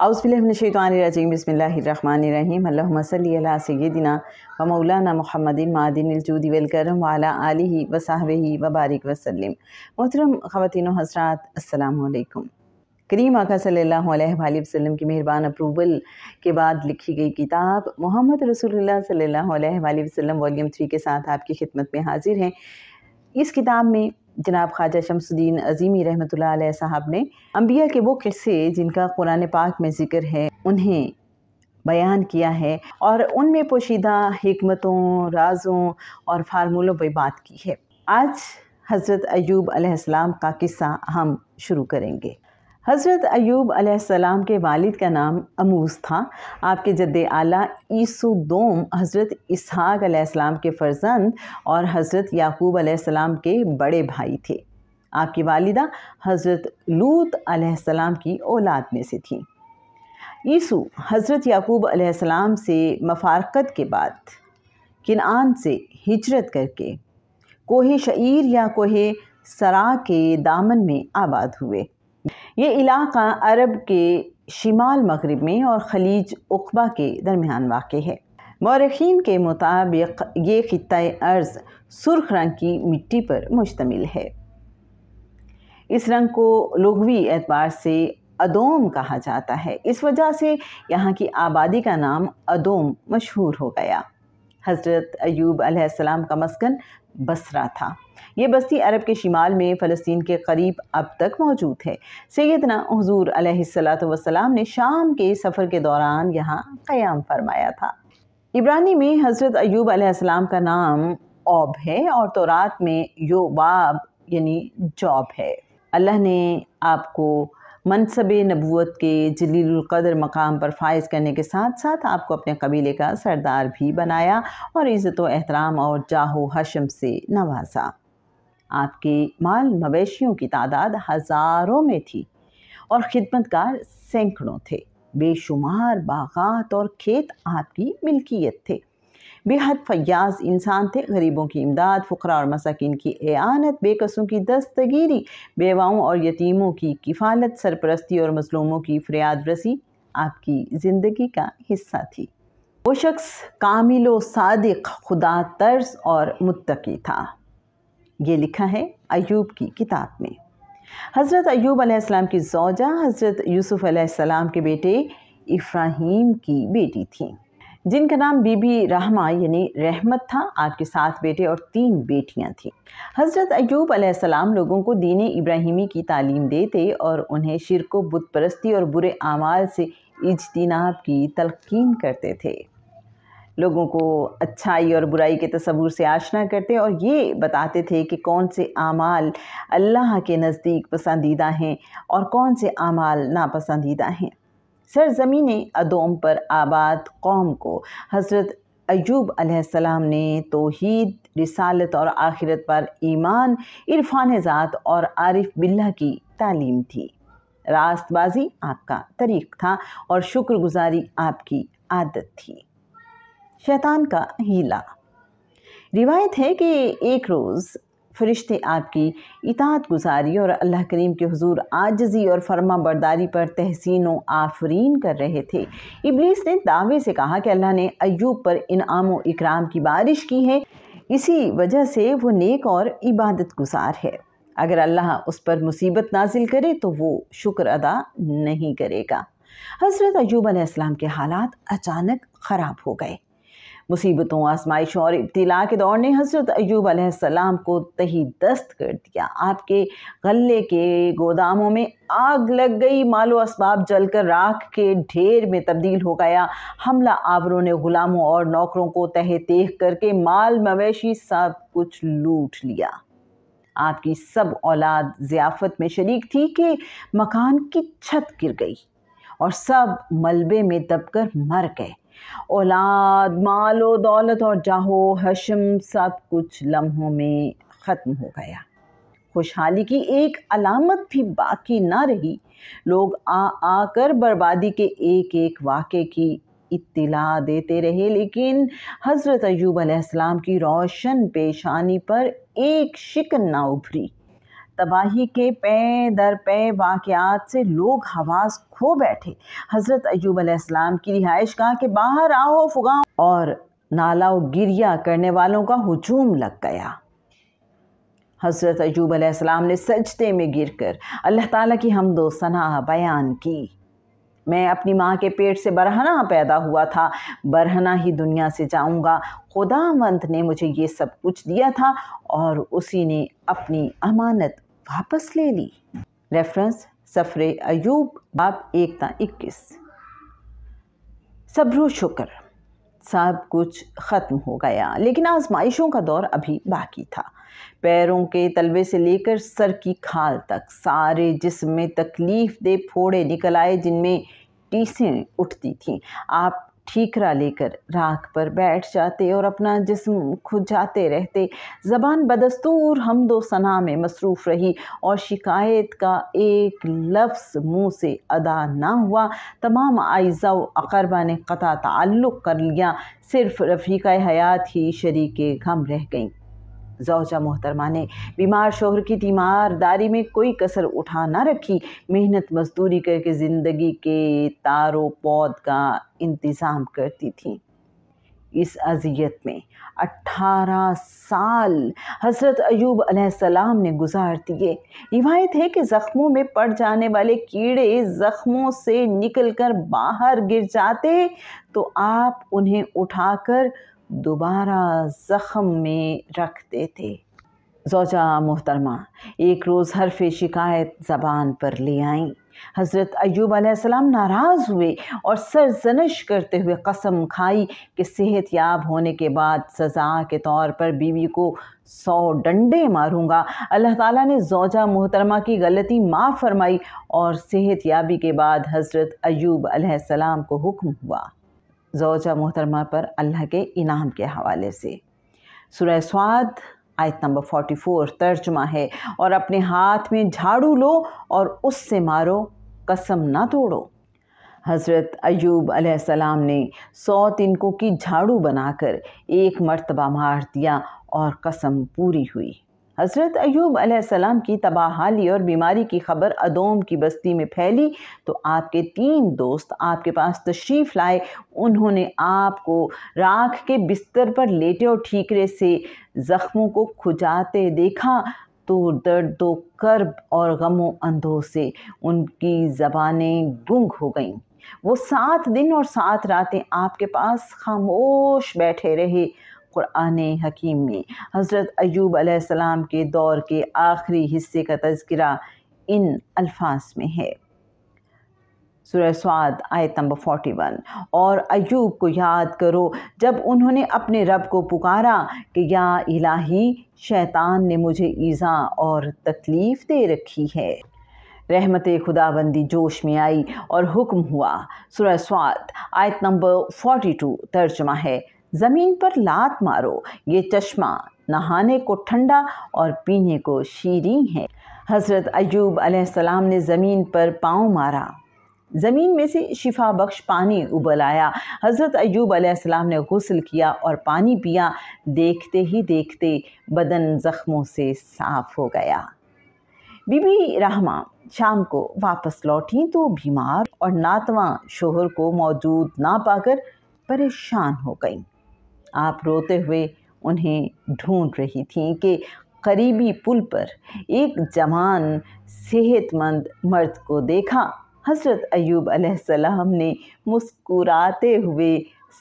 औज़ुबिल्लाहिमिनश्शैतानिर्रजीम बिस्मिल्लाहिर्रहमानिर्रहीम अल्लाहुम्मा सल्लि अला सय्यिदिना व मौलाना मुहम्मदिन मादिनिल जूदि वल करम व अला आलिहि व सहबिहि व बारिक वसल्लम। मोहतरम ख़वातीन व हज़रात, अस्सलामु अलैकुम। करीम आका सल्लल्लाहु अलैहि वसल्लम की मेहरबान अप्रूवल के बाद लिखी गई किताब मोहम्मद रसूलुल्लाह सल्लल्लाहु अलैहि वसल्लम वॉल्यूम 3 के साथ आपकी खिदमत में हाजिर हैं। इस किताब में जनाब ख्वाजा शमसुद्दीन अज़ीमी रहमतुल्लाह अलैह साहब ने अंबिया के वो किस्से जिनका कुरान पाक में ज़िक्र है उन्हें बयान किया है और उनमें पोशीदा हिकमतों, राज़ों और फार्मूलों पर बात की है। आज हज़रत अय्यूब अलैहिस्सलाम का किस्सा हम शुरू करेंगे। हज़रत अय्यूब अलैहिस्सलाम के वालिद का नाम अमूस था। आपके जद्दे आला ईसुदोम हज़रत इसहाक़ अलैहिस्सलाम के फ़र्जंद और हज़रत याकूब अलैहिस्सलाम के बड़े भाई थे। आपकी वालिदा हज़रत लूत अलैहिस्सलाम की औलाद में से थी। ईसु हज़रत याकूब अलैहिस्सलाम से मफ़ारक़त के बाद किनान से हिजरत करके कोहे शईर या कोहे सरा के दामन में आबाद हुए। ये इलाक़ा अरब के शिमाल मग़रिब में और खलीज उक़बा के दरमियान वाक़े है। मौरख़ीन के मुताबिक ये ख़ित्ता अर्ज़ सुर्ख़ रंग की मिट्टी पर मुश्तमिल है। इस रंग को लुग़वी एतबार से अदोम कहा जाता है। इस वजह से यहाँ की आबादी का नाम अदोम मशहूर हो गया। हज़रत अय्यूब अलैहिस्सलाम का मस्कन बसरा था। ये बस्ती अरब के शिमाल में फ़लस्तीन के करीब अब तक मौजूद है। सैयदना हुज़ूर अलैहिस्सलातु वस्सलाम ने शाम के सफ़र के दौरान यहाँ क़याम फरमाया था। इब्रानी में हज़रत अय्यूब अलैहिस्सलाम का नाम औब है और तौरात में योबाब यानी जॉब है। अल्लाह ने आपको मनसब नबूवत के जलीलुल क़द्र मकाम पर फाइज़ करने के साथ साथ आपको अपने कबीले का सरदार भी बनाया और इज़्ज़त व एहतराम और जाहो हशम से नवाजा। आपके माल मवेशियों की तादाद हज़ारों में थी और खिदमतगार सैकड़ों थे। बेशुमार बागात और खेत आपकी मिल्कियत थे। बेहद फयाज इंसान थे। गरीबों की इमदाद, फ़ुक़रा और मसाकिन की एआनत, बेकसों की दस्तगीरी, बेवाओं और यतीमों की किफ़ालत, सरपरस्ती और मज़लूमों की फ़रियाद रसी आपकी ज़िंदगी का हिस्सा थी। वो शख्स कामिल व सादिक़, खुदा तर्स और मुत्तकी था। ये लिखा है अय्यूब की किताब में। हज़रत अय्यूब अलैहिस्सलाम की ज़ौजा हज़रत यूसुफ़ अलैहिस्सलाम के बेटे इब्राहीम की बेटी थी, जिनका नाम बीबी रहमा यानी रहमत था। आपके 7 बेटे और 3 बेटियां थीं। हज़रत अय्यूब अलैहिस्सलाम लोगों को दीन इब्राहीमी की तालीम देते और उन्हें शिर्क व बुत परस्ती और बुरे आमाल से इज्तिनाब की तलक़ीन करते थे। लोगों को अच्छाई और बुराई के तसव्वुर से आशना करते और ये बताते थे कि कौन से आमाल अल्लाह के नज़दीक पसंदीदा हैं और कौन से आमाल नापसंदीदा हैं। सरज़मीन अदोम पर आबाद कौम को हज़रत अय्यूब अलैहिस्सलाम ने तौहीद, रिसालत और आखिरत पर ईमान, इरफान ज़ात और आरिफ बिल्लाह की तालीम थी। रास्तबाजी आपका तरीक़ था और शुक्रगुज़ारी आपकी आदत थी। शैतान का हीला। रिवायत है कि एक रोज़ फरिश्ते आपकी इताअत गुजारी और अल्लाह करीम के हुजूर आजिज़ी और फर्मा बरदारी पर तहसीन व आफरीन कर रहे थे। इब्लीस ने दावे से कहा कि अल्लाह ने अय्यूब पर इनाम व इकराम की बारिश की है, इसी वजह से वो नेक और इबादत गुजार है। अगर अल्लाह उस पर मुसीबत नाजिल करे तो वो शुक्र अदा नहीं करेगा। हज़रत अय्यूब अलैहिस्सलाम के हालात अचानक ख़राब हो गए। मुसीबतों, आजमाइशों और इब्तिला के दौर ने हज़रत अय्यूब अलैहिस्सलाम को तही दस्त कर दिया। आपके गल्ले के गोदामों में आग लग गई। मालो असबाब जलकर राख के ढेर में तब्दील हो गया। हमला आवरों ने गुलामों और नौकरों को तहे तेख करके माल मवेशी सब कुछ लूट लिया। आपकी सब औलाद ज़ियाफ़त में शरीक थी कि मकान की छत गिर गई और सब मलबे में दबकर मर गए। औलाद, मालो दौलत और जाहो हशम सब कुछ लम्हों में ख़त्म हो गया। खुशहाली की एक अलामत भी बाकी ना रही। लोग आकर बर्बादी के एक एक वाक़े की इत्तिला देते रहे, लेकिन हज़रत अय्यूब अलैहिस्सलाम की रोशन पेशानी पर एक शिकन ना उभरी। तबाही के पे दर पे वाक़यात से लोग हवास खो बैठे। हज़रत अय्यूब अलैहिस्सलाम की रिहाइशगाह के बाहर आओ फुगाओं और नाला गिरिया करने वालों का हुजूम लग गया। हज़रत अय्यूब अलैहिस्सलाम ने सजदे में गिरकर अल्लाह ताला की हम्दो सना बयान की। मैं अपनी माँ के पेट से बरहना पैदा हुआ था, बरहना ही दुनिया से जाऊँगा। खुदावंद ने मुझे ये सब कुछ दिया था और उसी ने अपनी अमानत वापस ले ली। रेफरेंस सफ़रे अय्यूब बाब 1-21। सब्र शुक्र, सब कुछ ख़त्म हो गया, लेकिन आजमाइशों का दौर अभी बाकी था। पैरों के तलवे से लेकर सर की खाल तक सारे जिस्म में तकलीफ़ दे फोड़े निकल आए, जिनमें टीसें उठती थीं। आप ठीकरा लेकर राख पर बैठ जाते और अपना जिस्म खुजाते रहते। ज़बान बदस्तूर हम्दो सना में मसरूफ़ रही और शिकायत का एक लफ्ज़ मुँह से अदा ना हुआ। तमाम आइज़ा व अक़रबा ने क़ता ताल्लुक़ कर लिया, सिर्फ़ रफ़ीक़ा हयात ही शरीके गम रह गईं। ज़ौजा मोहतरमा ने बीमार शोहर की तीमारदारी में कोई कसर उठा ना रखी। मेहनत मजदूरी करके ज़िंदगी के तारो पौध का इंतज़ाम करती थी। इस अज़ियत में 18 साल हज़रत अय्यूब अलैहिस्सलाम ने गुजार दिए। रिवायत है कि ज़ख्मों में पड़ जाने वाले कीड़े ज़ख्मों से निकलकर बाहर गिर जाते तो आप उन्हें उठाकर दोबारा ज़ख्म में रखते थे। ज़ौजा मोहतरमा एक रोज़ हरफ़े शिकायत ज़बान पर ले आईं। हज़रत अय्यूब अलैहिस्सलाम नाराज़ हुए और सरज़नश करते हुए कसम खाई कि सेहत याब होने के बाद सज़ा के तौर पर बीवी को 100 डंडे मारूंगा। अल्लाह ताला ने ज़ौजा मोहतरमा की गलती माफ़ फरमाई और सेहत याबी के बाद हज़रत अय्यूब अलैहिस्सलाम को हुक्म हुआ। ज़ौजा मोहतरमा पर अल्लाह के इनाम के हवाले से सूरह स्वाद आयत नंबर 44 तर्जुमा है, और अपने हाथ में झाड़ू लो और उससे मारो, कसम ना तोड़ो। हज़रत अय्यूब अलैहिस्सलाम ने 100 तिनकों की झाड़ू बनाकर एक मर्तबा मार दिया और कसम पूरी हुई। हज़रत अय्यूब अलैहिस्सलाम की तबाहाली और बीमारी की खबर अदोम की बस्ती में फैली तो आपके 3 दोस्त आपके पास तशरीफ़ लाए। उन्होंने आपको राख के बिस्तर पर लेटे और ठीकरे से ज़ख्मों को खुजाते देखा तो दर्द व कर्ब और गमो अंधों से उनकी ज़बानें गुंग हो गईं। वो 7 दिन और 7 रातें आपके पास खामोश बैठे रहे। कुरान हकीम में हज़रत अय्यूब अलैहिस्सलाम के दौर के आखिरी हिस्से का तज़किरा इन अल्फाज में है। सूरह स्वाद आयत नंबर 41। और अय्यूब को याद करो जब उन्होंने अपने रब को पुकारा कि या इलाही, शैतान ने मुझे ईज़ा और तकलीफ़ दे रखी है। रहमत खुदाबंदी जोश में आई और हुक्म हुआ। सूरह स्वाद आयत नंबर 42 तर्जुमा है, ज़मीन पर लात मारो, ये चश्मा नहाने को ठंडा और पीने को शीरीं है। हज़रत अय्यूब अलैहिस्सलाम ने ज़मीन पर पाँव मारा, ज़मीन में से शिफा बख्श पानी उबल आया। हज़रत अय्यूब अलैहिस्सलाम ने गुस्ल किया और पानी पिया। देखते ही देखते बदन ज़ख्मों से साफ़ हो गया। बीबी रहमा शाम को वापस लौटी तो बीमार और नातवां शोहर को मौजूद ना पाकर परेशान हो गईं। आप रोते हुए उन्हें ढूंढ रही थीं कि करीबी पुल पर एक जवान सेहतमंद मर्द को देखा। हज़रत अय्यूब अलैहिस्सलाम ने मुस्कुराते हुए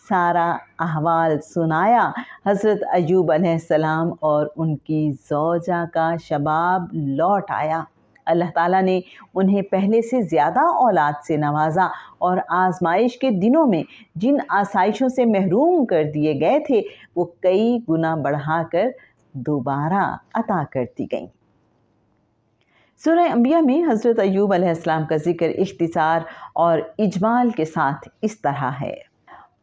सारा अहवाल सुनाया। हज़रत अय्यूब अलैहिस्सलाम और उनकी ज़ौजा का शबाब लौट आया। अल्लाह ताला ने उन्हें पहले से ज़्यादा औलाद से नवाजा और आजमाइश के दिनों में जिन आसाइशों से महरूम कर दिए गए थे वो कई गुना बढ़ाकर दोबारा अता करती गईं। सूरह अंबिया में हज़रत अय्यूब अलैहिस्सलाम का ज़िक्र इख्तिसार और इजमाल के साथ इस तरह है,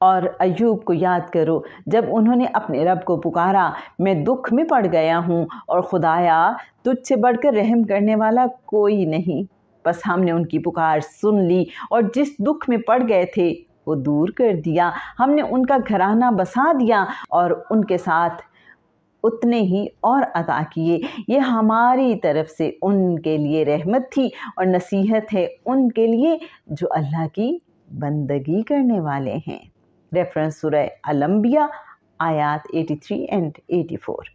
और अय्यूब को याद करो जब उन्होंने अपने रब को पुकारा, मैं दुख में पड़ गया हूँ और खुदाया तुझसे बढ़कर रहम करने वाला कोई नहीं। बस हमने उनकी पुकार सुन ली और जिस दुख में पड़ गए थे वो दूर कर दिया। हमने उनका घराना बसा दिया और उनके साथ اتنے ہی اور عطا کیے۔ یہ ہماری طرف سے ان کے لیے رحمت تھی اور نصیحت ہے ان کے لیے جو اللہ کی بندگی کرنے والے ہیں۔ ریفرنس سورہ الانبیاء آیات 83 and 84۔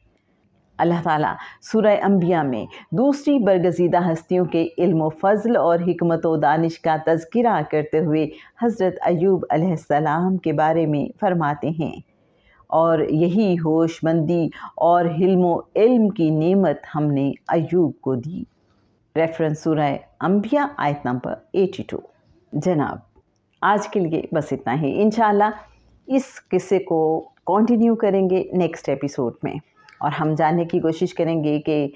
اللہ تعالیٰ سورہ انبیاء میں دوسری برگزیدہ ہستیوں کے علم و فضل اور حکمت و دانش کا تذکرہ کرتے ہوئے حضرت ایوب علیہ السلام کے بارے میں فرماتے ہیں، اور یہی ہوش مندی اور حلم و علم کی نعمت ہم نے ایوب کو دی۔ ریفرنس سورہ انبیاء آیت نمبر 82۔ جناب آج کے لیے بس اتنا ہی، انشاءاللہ اس قصے کو کنٹینیو کریں گے نیکسٹ ایپیسوڈ میں، اور ہم جاننے کی کوشش کریں گے کہ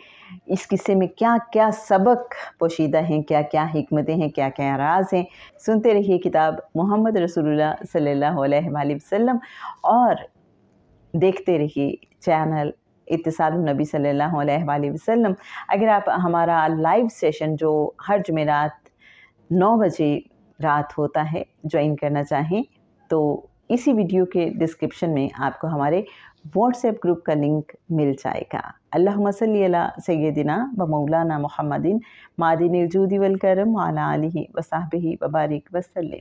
اس قصے میں کیا کیا سبق پوشیدہ ہیں، کیا کیا حکمتیں ہیں، کیا کیا راز ہیں۔ سنتے رہیے کتاب محمد رسول اللہ صلی اللہ علیہ وآلہ وسلم، اور دیکھتے رہیے چینل اتصال النبی صلی اللہ علیہ وآلہ وسلم۔ اگر آپ ہمارا لائیو سیشن جو ہر جمعرات 9 بجے رات ہوتا ہے جوائن کرنا چاہیں تو اسی ویڈیو کے ڈسکرپشن میں آپ کو ہمارے واٹس ایپ گروپ کا لنک مل جائے گا۔ اللہم صلی علی سیدنا و مولانا محمد معدن الجود والکرم وعلی آلہ وصحبہ وبارک وسلم۔